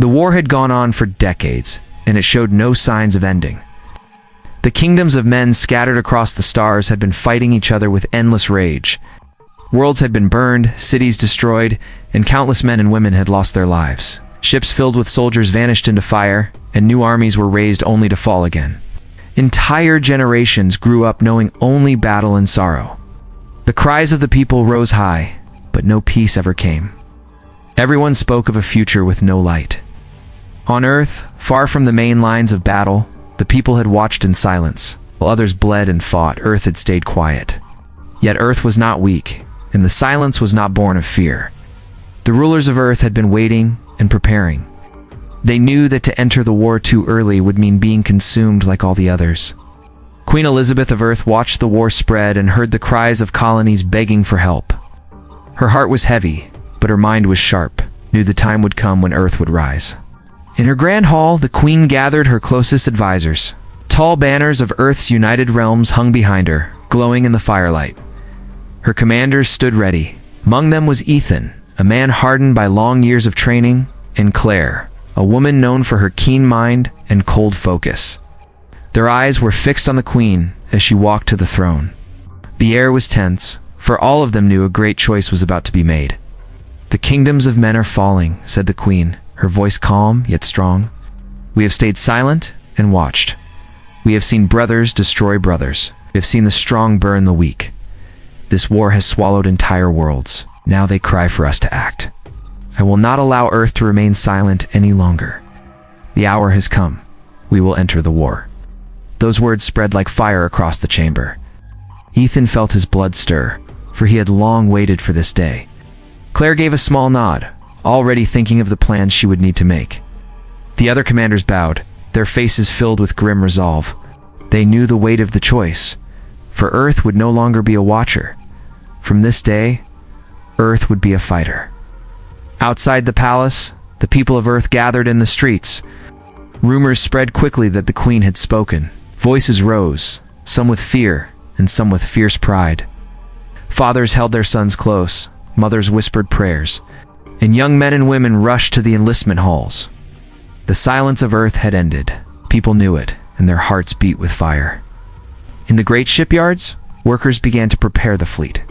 The war had gone on for decades, and it showed no signs of ending. The kingdoms of men scattered across the stars had been fighting each other with endless rage. Worlds had been burned, cities destroyed, and countless men and women had lost their lives. Ships filled with soldiers vanished into fire, and new armies were raised only to fall again. Entire generations grew up knowing only battle and sorrow. The cries of the people rose high, but no peace ever came. Everyone spoke of a future with no light. On Earth, far from the main lines of battle, the people had watched in silence. While others bled and fought, Earth had stayed quiet. Yet Earth was not weak, and the silence was not born of fear. The rulers of Earth had been waiting and preparing. They knew that to enter the war too early would mean being consumed like all the others. Queen Elizabeth of Earth watched the war spread and heard the cries of colonies begging for help. Her heart was heavy, but her mind was sharp, knew the time would come when Earth would rise. In her grand hall, the Queen gathered her closest advisors. Tall banners of Earth's united realms hung behind her, glowing in the firelight. Her commanders stood ready. Among them was Ethan, a man hardened by long years of training, and Claire, a woman known for her keen mind and cold focus. Their eyes were fixed on the Queen as she walked to the throne. The air was tense, for all of them knew a great choice was about to be made. "The kingdoms of men are falling," said the Queen, her voice calm yet strong. "We have stayed silent and watched. We have seen brothers destroy brothers. We have seen the strong burn the weak. This war has swallowed entire worlds. Now they cry for us to act. I will not allow Earth to remain silent any longer. The hour has come. We will enter the war." Those words spread like fire across the chamber. Ethan felt his blood stir, for he had long waited for this day. Claire gave a small nod, already thinking of the plans she would need to make. The other commanders bowed, their faces filled with grim resolve. They knew the weight of the choice, for Earth would no longer be a watcher. From this day, Earth would be a fighter. Outside the palace, the people of Earth gathered in the streets. Rumors spread quickly that the Queen had spoken. Voices rose, some with fear and some with fierce pride. Fathers held their sons close, mothers whispered prayers, and young men and women rushed to the enlistment halls. The silence of Earth had ended. People knew it, and their hearts beat with fire. In the great shipyards, workers began to prepare the fleet.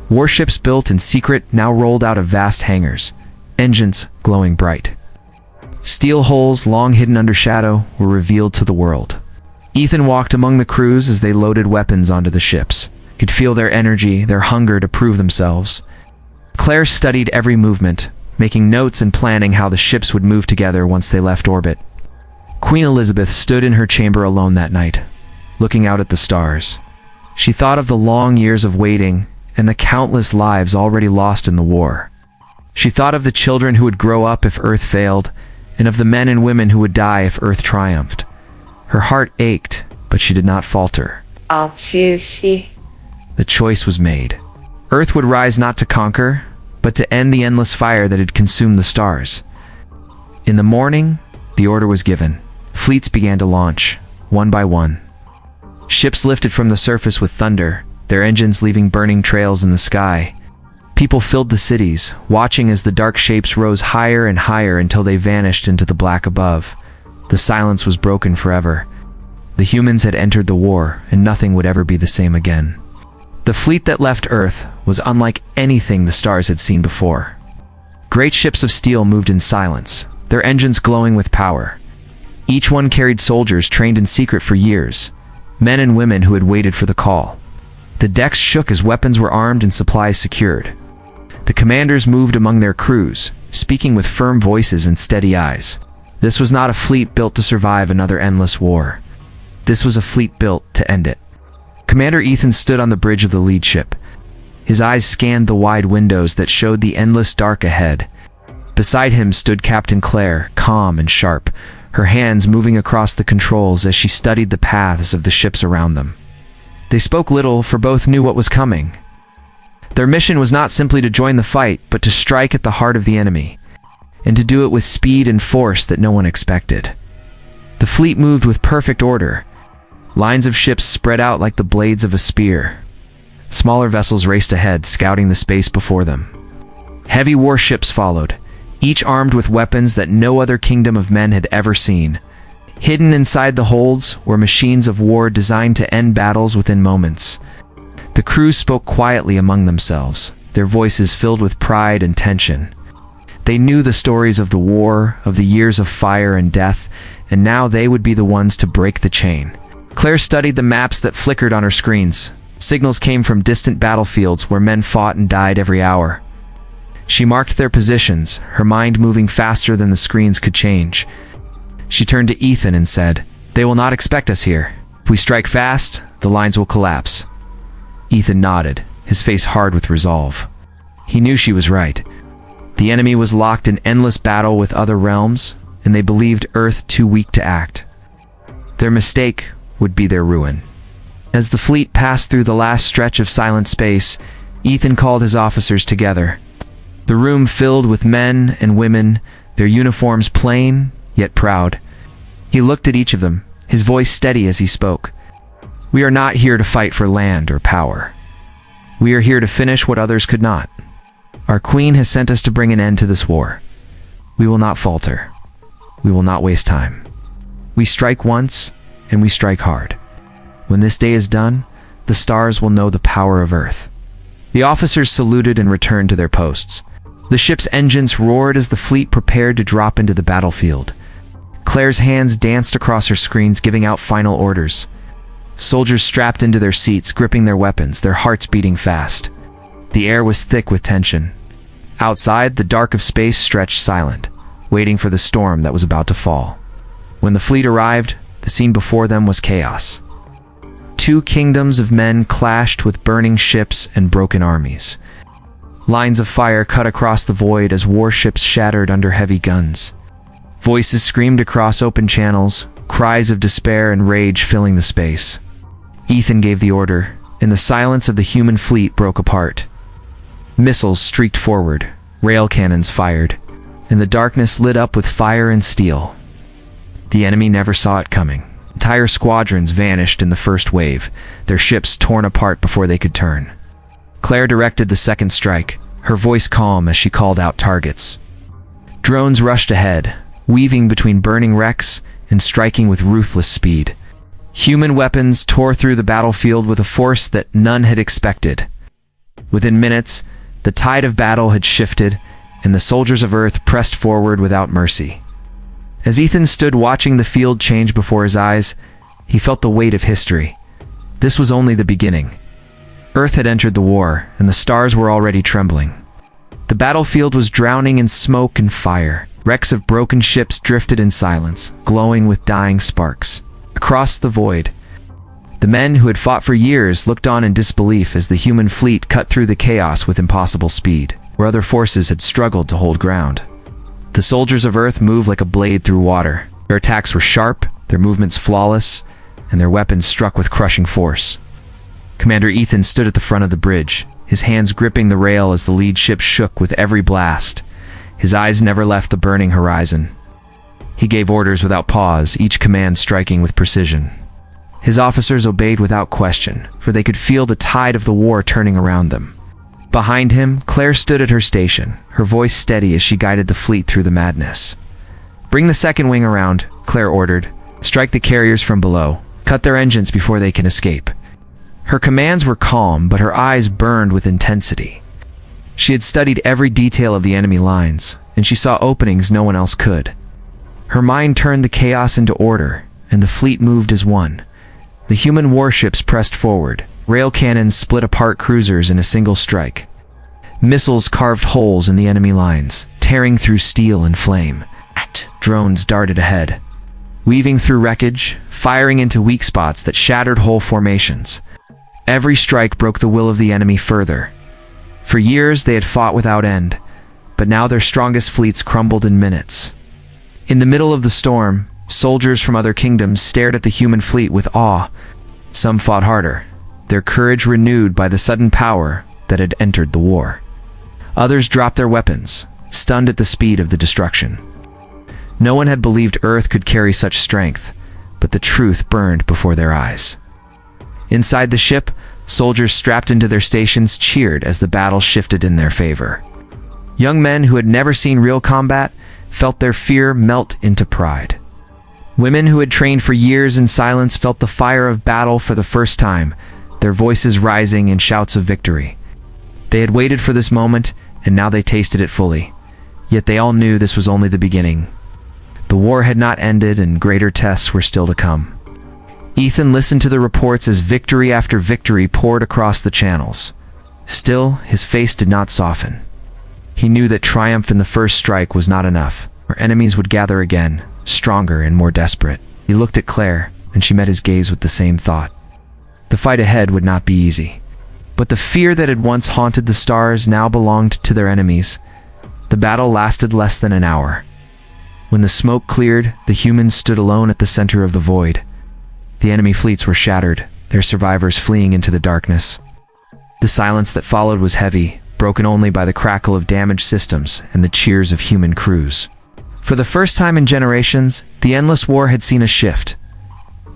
Warships built in secret now rolled out of vast hangars, engines glowing bright. Steel holes long hidden under shadow were revealed to the world. Ethan walked among the crews as they loaded weapons onto the ships. He could feel their energy, their hunger to prove themselves. Claire studied every movement, making notes and planning how the ships would move together once they left orbit. Queen Elizabeth stood in her chamber alone that night, looking out at the stars. She thought of the long years of waiting and the countless lives already lost in the war. She thought of the children who would grow up if Earth failed, and of the men and women who would die if Earth triumphed. Her heart ached, but she did not falter. The choice was made. Earth would rise not to conquer, but to end the endless fire that had consumed the stars. In the morning, the order was given. Fleets began to launch, one by one. Ships lifted from the surface with thunder, their engines leaving burning trails in the sky. People filled the cities, watching as the dark shapes rose higher and higher until they vanished into the black above. The silence was broken forever. The humans had entered the war, and nothing would ever be the same again. The fleet that left Earth was unlike anything the stars had seen before. Great ships of steel moved in silence, their engines glowing with power. Each one carried soldiers trained in secret for years, men and women who had waited for the call. The decks shook as weapons were armed and supplies secured. The commanders moved among their crews, speaking with firm voices and steady eyes. This was not a fleet built to survive another endless war. This was a fleet built to end it. Commander Ethan stood on the bridge of the lead ship. His eyes scanned the wide windows that showed the endless dark ahead. Beside him stood Captain Claire, calm and sharp, her hands moving across the controls as she studied the paths of the ships around them. They spoke little, for both knew what was coming. Their mission was not simply to join the fight, but to strike at the heart of the enemy, and to do it with speed and force that no one expected. The fleet moved with perfect order. Lines of ships spread out like the blades of a spear. Smaller vessels raced ahead, scouting the space before them. Heavy warships followed, each armed with weapons that no other kingdom of men had ever seen. Hidden inside the holds were machines of war designed to end battles within moments. The crew spoke quietly among themselves, their voices filled with pride and tension. They knew the stories of the war, of the years of fire and death, and now they would be the ones to break the chain. Claire studied the maps that flickered on her screens. Signals came from distant battlefields where men fought and died every hour. She marked their positions, her mind moving faster than the screens could change. She turned to Ethan and said, "They will not expect us here. If we strike fast, the lines will collapse." Ethan nodded, his face hard with resolve. He knew she was right. The enemy was locked in endless battle with other realms, and they believed Earth too weak to act. Their mistake would be their ruin. As the fleet passed through the last stretch of silent space, Ethan called his officers together. The room filled with men and women, their uniforms plain, yet proud. He looked at each of them, his voice steady as he spoke. "We are not here to fight for land or power. We are here to finish what others could not. Our queen has sent us to bring an end to this war. We will not falter. We will not waste time. We strike once, and we strike hard. When this day is done, the stars will know the power of Earth." The officers saluted and returned to their posts. The ship's engines roared as the fleet prepared to drop into the battlefield. Claire's hands danced across her screens, giving out final orders. Soldiers strapped into their seats, gripping their weapons, their hearts beating fast. The air was thick with tension. Outside, the dark of space stretched silent, waiting for the storm that was about to fall. When the fleet arrived, the scene before them was chaos. Two kingdoms of men clashed with burning ships and broken armies. Lines of fire cut across the void as warships shattered under heavy guns. Voices screamed across open channels, cries of despair and rage filling the space. Ethan gave the order, and the silence of the human fleet broke apart. Missiles streaked forward, rail cannons fired, and the darkness lit up with fire and steel. The enemy never saw it coming. Entire squadrons vanished in the first wave, their ships torn apart before they could turn. Claire directed the second strike, her voice calm as she called out targets. Drones rushed ahead, weaving between burning wrecks and striking with ruthless speed. Human weapons tore through the battlefield with a force that none had expected. Within minutes, the tide of battle had shifted, and the soldiers of Earth pressed forward without mercy. As Ethan stood watching the field change before his eyes, he felt the weight of history. This was only the beginning. Earth had entered the war, and the stars were already trembling. The battlefield was drowning in smoke and fire. Wrecks of broken ships drifted in silence, glowing with dying sparks. Across the void, the men who had fought for years looked on in disbelief as the human fleet cut through the chaos with impossible speed, where other forces had struggled to hold ground. The soldiers of Earth moved like a blade through water. Their attacks were sharp, their movements flawless, and their weapons struck with crushing force. Commander Ethan stood at the front of the bridge, his hands gripping the rail as the lead ship shook with every blast. His eyes never left the burning horizon. He gave orders without pause, each command striking with precision. His officers obeyed without question, for they could feel the tide of the war turning around them. Behind him, Claire stood at her station, her voice steady as she guided the fleet through the madness. "Bring the second wing around," Claire ordered. "Strike the carriers from below. Cut their engines before they can escape." Her commands were calm, but her eyes burned with intensity. She had studied every detail of the enemy lines, and she saw openings no one else could. Her mind turned the chaos into order, and the fleet moved as one. The human warships pressed forward. Rail cannons split apart cruisers in a single strike. Missiles carved holes in the enemy lines, tearing through steel and flame. Drones darted ahead, weaving through wreckage, firing into weak spots that shattered whole formations. Every strike broke the will of the enemy further. For years they had fought without end, but now their strongest fleets crumbled in minutes. In the middle of the storm, soldiers from other kingdoms stared at the human fleet with awe. Some fought harder, their courage renewed by the sudden power that had entered the war. Others dropped their weapons, stunned at the speed of the destruction. No one had believed Earth could carry such strength, but the truth burned before their eyes. Inside the ship, soldiers strapped into their stations cheered as the battle shifted in their favor. Young men who had never seen real combat felt their fear melt into pride. Women who had trained for years in silence felt the fire of battle for the first time, their voices rising in shouts of victory. They had waited for this moment, and now they tasted it fully. Yet they all knew this was only the beginning. The war had not ended, and greater tests were still to come. Ethan listened to the reports as victory after victory poured across the channels. Still, his face did not soften. He knew that triumph in the first strike was not enough. Our enemies would gather again, stronger and more desperate. He looked at Claire, and she met his gaze with the same thought. The fight ahead would not be easy. But the fear that had once haunted the stars now belonged to their enemies. The battle lasted less than an hour. When the smoke cleared, the humans stood alone at the center of the void. The enemy fleets were shattered, their survivors fleeing into the darkness. The silence that followed was heavy, broken only by the crackle of damaged systems and the cheers of human crews. For the first time in generations, the endless war had seen a shift.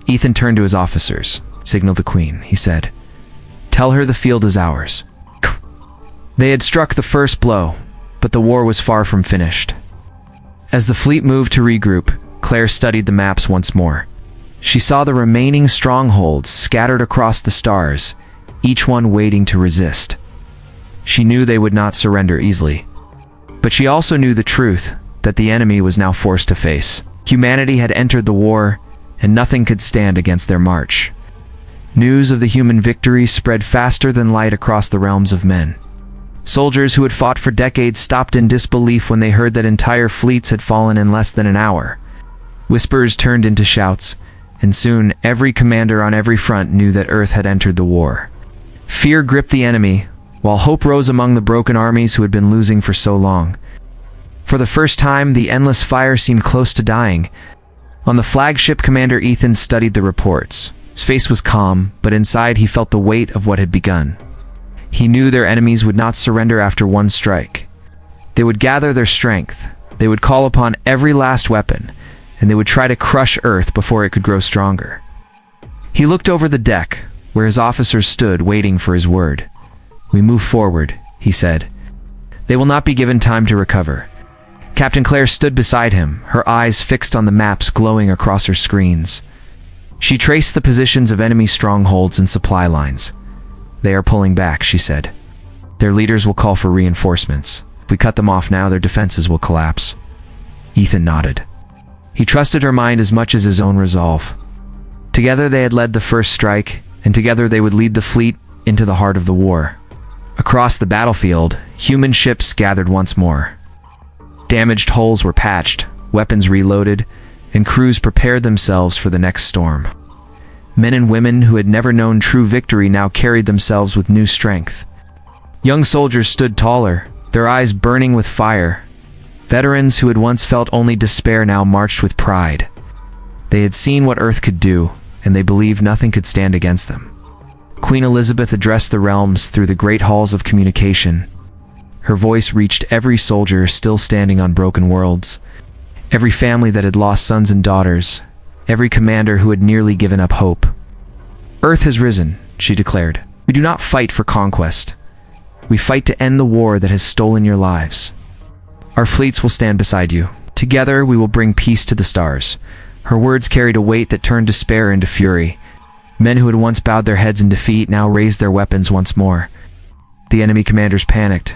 Ethan turned to his officers. "Signal the Queen," he said. "Tell her the field is ours." They had struck the first blow, but the war was far from finished. As the fleet moved to regroup, Claire studied the maps once more. She saw the remaining strongholds scattered across the stars, each one waiting to resist. She knew they would not surrender easily. But she also knew the truth, that the enemy was now forced to face. Humanity had entered the war, and nothing could stand against their march. News of the human victory spread faster than light across the realms of men. Soldiers who had fought for decades stopped in disbelief when they heard that entire fleets had fallen in less than an hour. Whispers turned into shouts, and soon every commander on every front knew that Earth had entered the war. Fear gripped the enemy, while hope rose among the broken armies who had been losing for so long. For the first time, the endless fire seemed close to dying. On the flagship, Commander Ethan studied the reports. His face was calm, but inside he felt the weight of what had begun. He knew their enemies would not surrender after one strike. They would gather their strength, they would call upon every last weapon, and they would try to crush Earth before it could grow stronger. He looked over the deck, where his officers stood waiting for his word. "We move forward," he said. "They will not be given time to recover." Captain Claire stood beside him, her eyes fixed on the maps glowing across her screens. She traced the positions of enemy strongholds and supply lines. "They are pulling back," she said. "Their leaders will call for reinforcements. If we cut them off now, their defenses will collapse." Ethan nodded. He trusted her mind as much as his own resolve. Together they had led the first strike, and together they would lead the fleet into the heart of the war. Across the battlefield, human ships gathered once more. Damaged hulls were patched, weapons reloaded, and crews prepared themselves for the next storm. Men and women who had never known true victory now carried themselves with new strength. Young soldiers stood taller, their eyes burning with fire. Veterans who had once felt only despair now marched with pride. They had seen what Earth could do, and they believed nothing could stand against them. Queen Elizabeth addressed the realms through the great halls of communication. Her voice reached every soldier still standing on broken worlds, every family that had lost sons and daughters, every commander who had nearly given up hope. "Earth has risen," she declared. "We do not fight for conquest. We fight to end the war that has stolen your lives. Our fleets will stand beside you. Together we will bring peace to the stars." Her words carried a weight that turned despair into fury. Men who had once bowed their heads in defeat now raised their weapons once more. The enemy commanders panicked.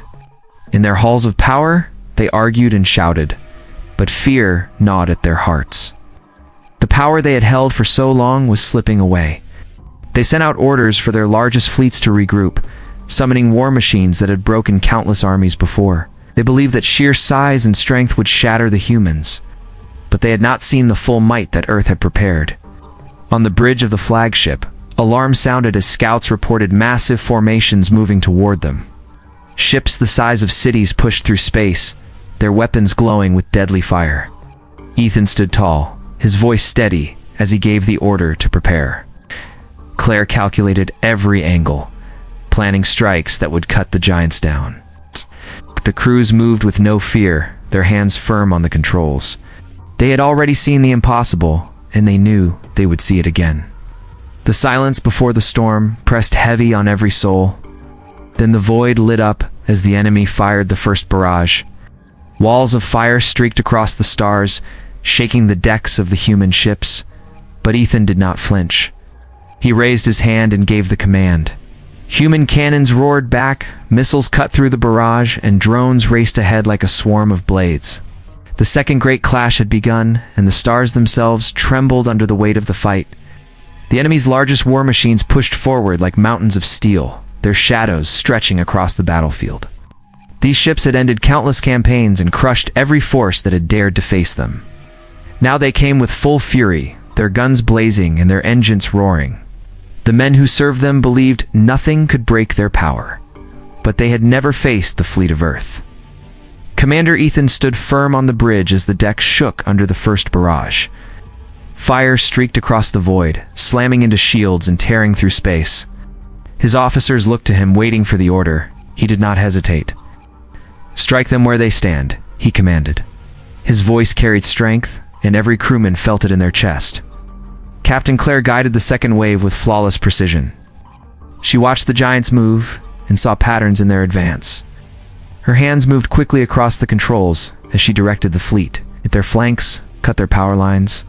In their halls of power, they argued and shouted, but fear gnawed at their hearts. The power they had held for so long was slipping away. They sent out orders for their largest fleets to regroup, summoning war machines that had broken countless armies before. They believed that sheer size and strength would shatter the humans, but they had not seen the full might that Earth had prepared. On the bridge of the flagship, alarms sounded as scouts reported massive formations moving toward them. Ships the size of cities pushed through space, their weapons glowing with deadly fire. Ethan stood tall, his voice steady as he gave the order to prepare. Claire calculated every angle, planning strikes that would cut the giants down. The crews moved with no fear, their hands firm on the controls. They had already seen the impossible, and they knew they would see it again. The silence before the storm pressed heavy on every soul. Then the void lit up as the enemy fired the first barrage. Walls of fire streaked across the stars, shaking the decks of the human ships. But Ethan did not flinch. He raised his hand and gave the command. Human cannons roared back, missiles cut through the barrage, and drones raced ahead like a swarm of blades. The second great clash had begun, and the stars themselves trembled under the weight of the fight. The enemy's largest war machines pushed forward like mountains of steel, their shadows stretching across the battlefield. These ships had ended countless campaigns and crushed every force that had dared to face them. Now they came with full fury, their guns blazing and their engines roaring. The men who served them believed nothing could break their power, but they had never faced the fleet of Earth. Commander Ethan stood firm on the bridge as the deck shook under the first barrage. Fire streaked across the void, slamming into shields and tearing through space. His officers looked to him, waiting for the order. He did not hesitate. "Strike them where they stand," he commanded. His voice carried strength, and every crewman felt it in their chest. Captain Claire guided the second wave with flawless precision. She watched the giants move and saw patterns in their advance. Her hands moved quickly across the controls as she directed the fleet. Hit their flanks, cut their power lines.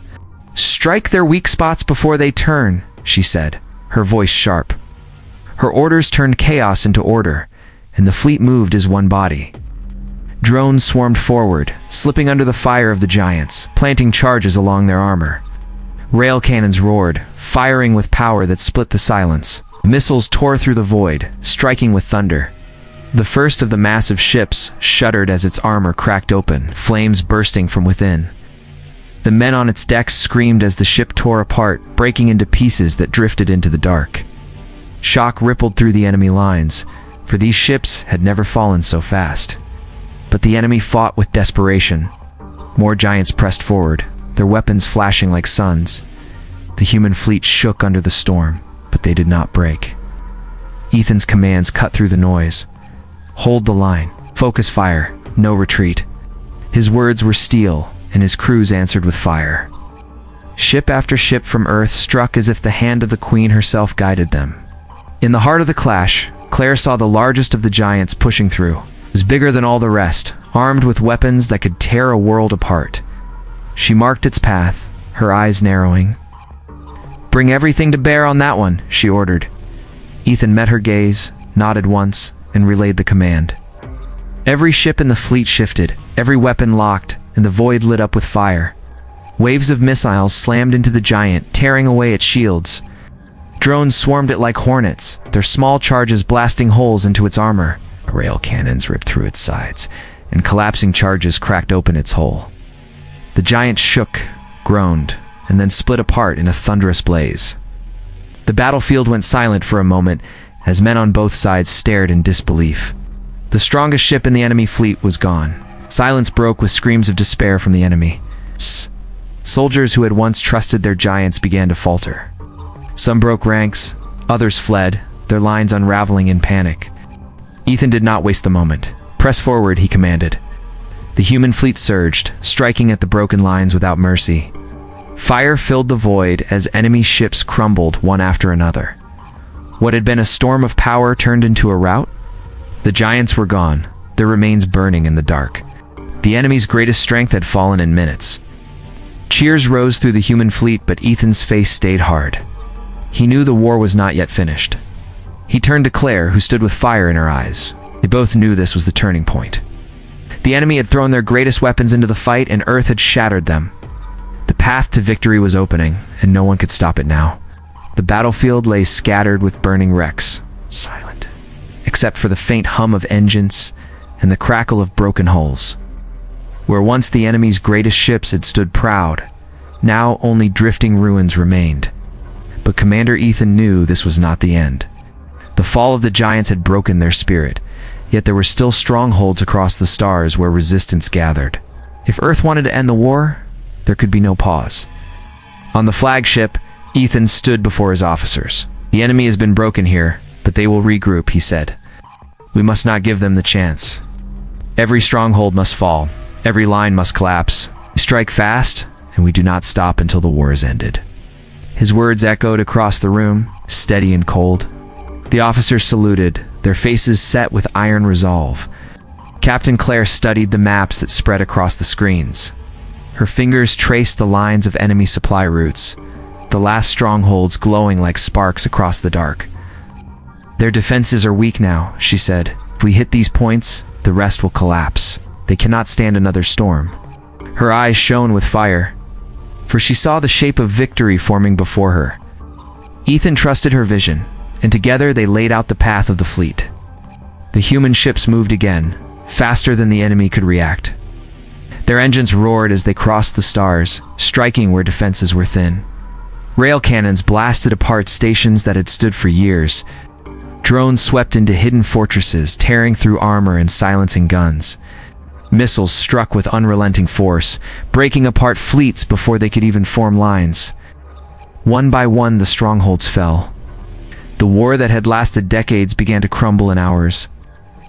"Strike their weak spots before they turn," she said, her voice sharp. Her orders turned chaos into order, and the fleet moved as one body. Drones swarmed forward, slipping under the fire of the giants, planting charges along their armor. Rail cannons roared, firing with power that split the silence. Missiles tore through the void, striking with thunder. The first of the massive ships shuddered as its armor cracked open, flames bursting from within. The men on its decks screamed as the ship tore apart, breaking into pieces that drifted into the dark. Shock rippled through the enemy lines, for these ships had never fallen so fast. But the enemy fought with desperation. More giants pressed forward, their weapons flashing like suns. The human fleet shook under the storm, but they did not break. Ethan's commands cut through the noise. "Hold the line. Focus fire. No retreat." His words were steel, and his crews answered with fire. Ship after ship from Earth struck as if the hand of the Queen herself guided them. In the heart of the clash, Claire saw the largest of the giants pushing through. It was bigger than all the rest, armed with weapons that could tear a world apart. She marked its path, her eyes narrowing. "Bring everything to bear on that one," she ordered. Ethan met her gaze, nodded once, and relayed the command. Every ship in the fleet shifted, every weapon locked, and the void lit up with fire. Waves of missiles slammed into the giant, tearing away its shields. Drones swarmed it like hornets, their small charges blasting holes into its armor. Rail cannons ripped through its sides, and collapsing charges cracked open its hull. The giant shook, groaned, and then split apart in a thunderous blaze. The battlefield went silent for a moment as men on both sides stared in disbelief. The strongest ship in the enemy fleet was gone. Silence broke with screams of despair from the enemy. Soldiers who had once trusted their giants began to falter. Some broke ranks, others fled, their lines unraveling in panic. Ethan did not waste the moment. "Press forward," he commanded. The human fleet surged, striking at the broken lines without mercy. Fire filled the void as enemy ships crumbled one after another. What had been a storm of power turned into a rout? The giants were gone, their remains burning in the dark. The enemy's greatest strength had fallen in minutes. Cheers rose through the human fleet, but Ethan's face stayed hard. He knew the war was not yet finished. He turned to Claire, who stood with fire in her eyes. They both knew this was the turning point. The enemy had thrown their greatest weapons into the fight, and Earth had shattered them. The path to victory was opening, and no one could stop it now. The battlefield lay scattered with burning wrecks, silent, except for the faint hum of engines and the crackle of broken hulls. Where once the enemy's greatest ships had stood proud, now only drifting ruins remained. But Commander Ethan knew this was not the end. The fall of the giants had broken their spirit, yet there were still strongholds across the stars where resistance gathered. If Earth wanted to end the war, there could be no pause. On the flagship, Ethan stood before his officers. "The enemy has been broken here, but they will regroup," he said. "We must not give them the chance. Every stronghold must fall. Every line must collapse. We strike fast, and we do not stop until the war is ended." His words echoed across the room, steady and cold. The officers saluted, their faces set with iron resolve. Captain Claire studied the maps that spread across the screens. Her fingers traced the lines of enemy supply routes, the last strongholds glowing like sparks across the dark. "Their defenses are weak now," she said. "If we hit these points, the rest will collapse. They cannot stand another storm." Her eyes shone with fire, for she saw the shape of victory forming before her. Ethan trusted her vision, and together they laid out the path of the fleet. The human ships moved again, faster than the enemy could react. Their engines roared as they crossed the stars, striking where defenses were thin. Rail cannons blasted apart stations that had stood for years. Drones swept into hidden fortresses, tearing through armor and silencing guns. Missiles struck with unrelenting force, breaking apart fleets before they could even form lines. One by one, the strongholds fell. The war that had lasted decades began to crumble in hours.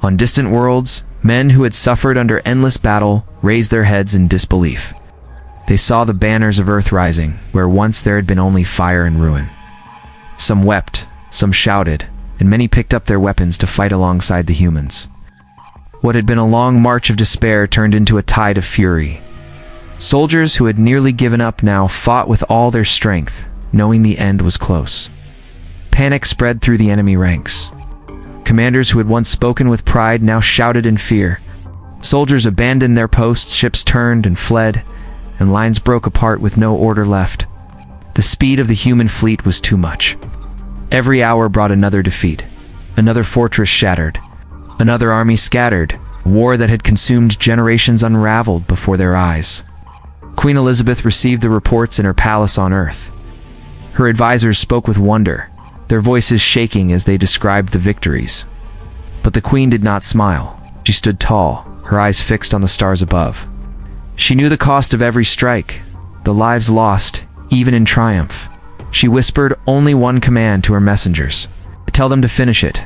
On distant worlds, men who had suffered under endless battle raised their heads in disbelief. They saw the banners of Earth rising, where once there had been only fire and ruin. Some wept, some shouted, and many picked up their weapons to fight alongside the humans. What had been a long march of despair turned into a tide of fury. Soldiers who had nearly given up now fought with all their strength, knowing the end was close. Panic spread through the enemy ranks. Commanders who had once spoken with pride now shouted in fear. Soldiers abandoned their posts, ships turned and fled, and lines broke apart with no order left. The speed of the human fleet was too much. Every hour brought another defeat, another fortress shattered, another army scattered. War that had consumed generations unraveled before their eyes. Queen Elizabeth received the reports in her palace on Earth. Her advisors spoke with wonder, their voices shaking as they described the victories. But the Queen did not smile. She stood tall, her eyes fixed on the stars above. She knew the cost of every strike, the lives lost, even in triumph. She whispered only one command to her messengers: "Tell them to finish it.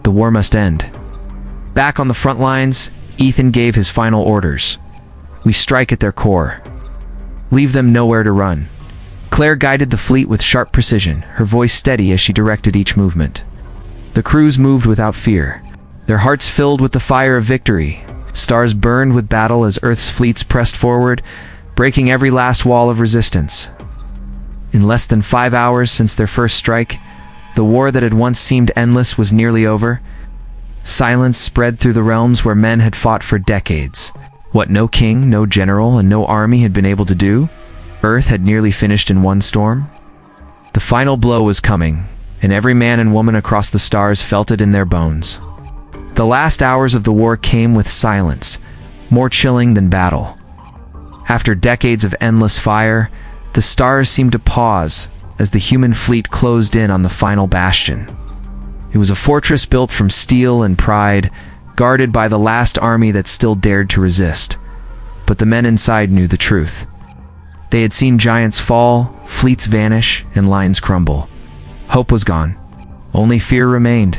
The war must end." Back on the front lines, Ethan gave his final orders. "We strike at their core. Leave them nowhere to run." Claire guided the fleet with sharp precision, her voice steady as she directed each movement. The crews moved without fear, their hearts filled with the fire of victory. Stars burned with battle as Earth's fleets pressed forward, breaking every last wall of resistance. In less than 5 hours since their first strike, the war that had once seemed endless was nearly over. Silence spread through the realms where men had fought for decades. What no king, no general, and no army had been able to do, Earth had nearly finished in one storm. The final blow was coming, and every man and woman across the stars felt it in their bones. The last hours of the war came with silence, more chilling than battle. After decades of endless fire, the stars seemed to pause as the human fleet closed in on the final bastion. It was a fortress built from steel and pride, guarded by the last army that still dared to resist. But the men inside knew the truth. They had seen giants fall, fleets vanish, and lines crumble. Hope was gone. Only fear remained.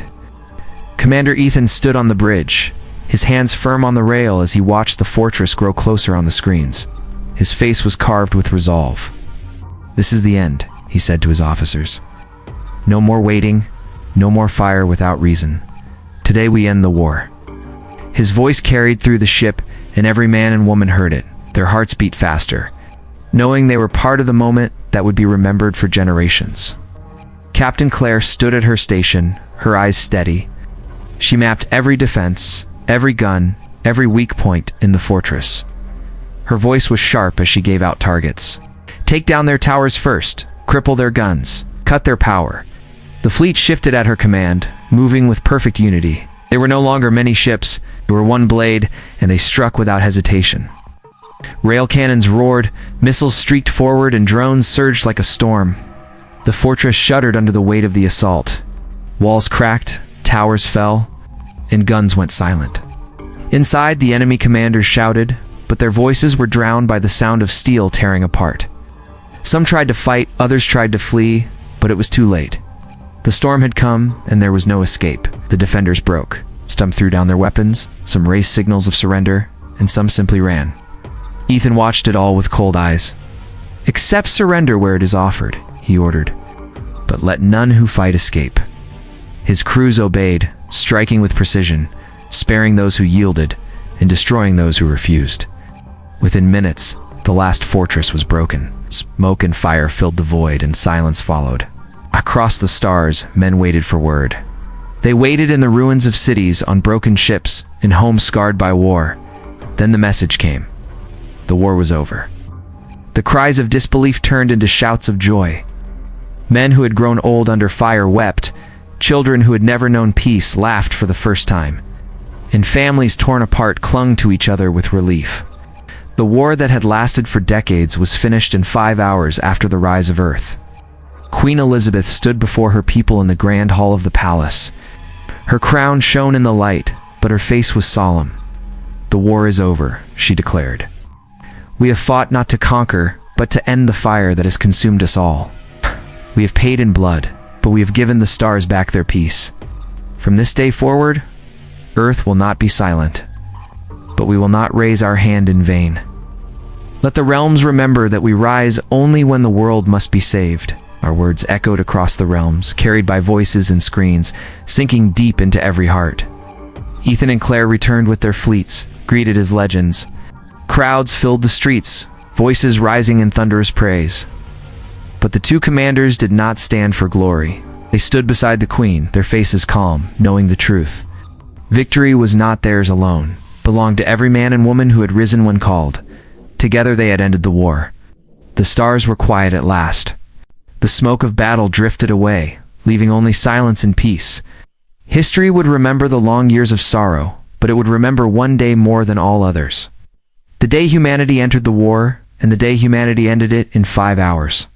Commander Ethan stood on the bridge, his hands firm on the rail as he watched the fortress grow closer on the screens. His face was carved with resolve. "This is the end," he said to his officers. "No more waiting, no more fire without reason. Today we end the war." His voice carried through the ship, and every man and woman heard it. Their hearts beat faster, knowing they were part of the moment that would be remembered for generations. Captain Claire stood at her station, her eyes steady. She mapped every defense, every gun, every weak point in the fortress. Her voice was sharp as she gave out targets. "Take down their towers first, cripple their guns, cut their power." The fleet shifted at her command, moving with perfect unity. There were no longer many ships, there were one blade, and they struck without hesitation. Rail cannons roared, missiles streaked forward, and drones surged like a storm. The fortress shuddered under the weight of the assault. Walls cracked, towers fell, and guns went silent. Inside, the enemy commanders shouted, but their voices were drowned by the sound of steel tearing apart. Some tried to fight, others tried to flee, but it was too late. The storm had come, and there was no escape. The defenders broke. Some threw down their weapons, some raised signals of surrender, and some simply ran. Ethan watched it all with cold eyes. "Accept surrender where it is offered," he ordered, "but let none who fight escape." His crews obeyed, striking with precision, sparing those who yielded, and destroying those who refused. Within minutes, the last fortress was broken. Smoke and fire filled the void, and silence followed. Across the stars, men waited for word. They waited in the ruins of cities, on broken ships, in homes scarred by war. Then the message came. The war was over. The cries of disbelief turned into shouts of joy. Men who had grown old under fire wept. Children who had never known peace laughed for the first time. And families torn apart clung to each other with relief. The war that had lasted for decades was finished in 5 hours after the rise of Earth. Queen Elizabeth stood before her people in the grand hall of the palace. Her crown shone in the light, but her face was solemn. "The war is over," she declared. "We have fought not to conquer, but to end the fire that has consumed us all. We have paid in blood, but we have given the stars back their peace. From this day forward, Earth will not be silent, but we will not raise our hand in vain. Let the realms remember that we rise only when the world must be saved." Our words echoed across the realms, carried by voices and screens, sinking deep into every heart. Ethan and Claire returned with their fleets, greeted as legends. Crowds filled the streets, voices rising in thunderous praise. But the two commanders did not stand for glory. They stood beside the Queen, their faces calm, knowing the truth. Victory was not theirs alone, belonged to every man and woman who had risen when called. Together they had ended the war. The stars were quiet at last. The smoke of battle drifted away, leaving only silence and peace. History would remember the long years of sorrow, but it would remember one day more than all others. The day humanity entered the war, and the day humanity ended it in 5 hours.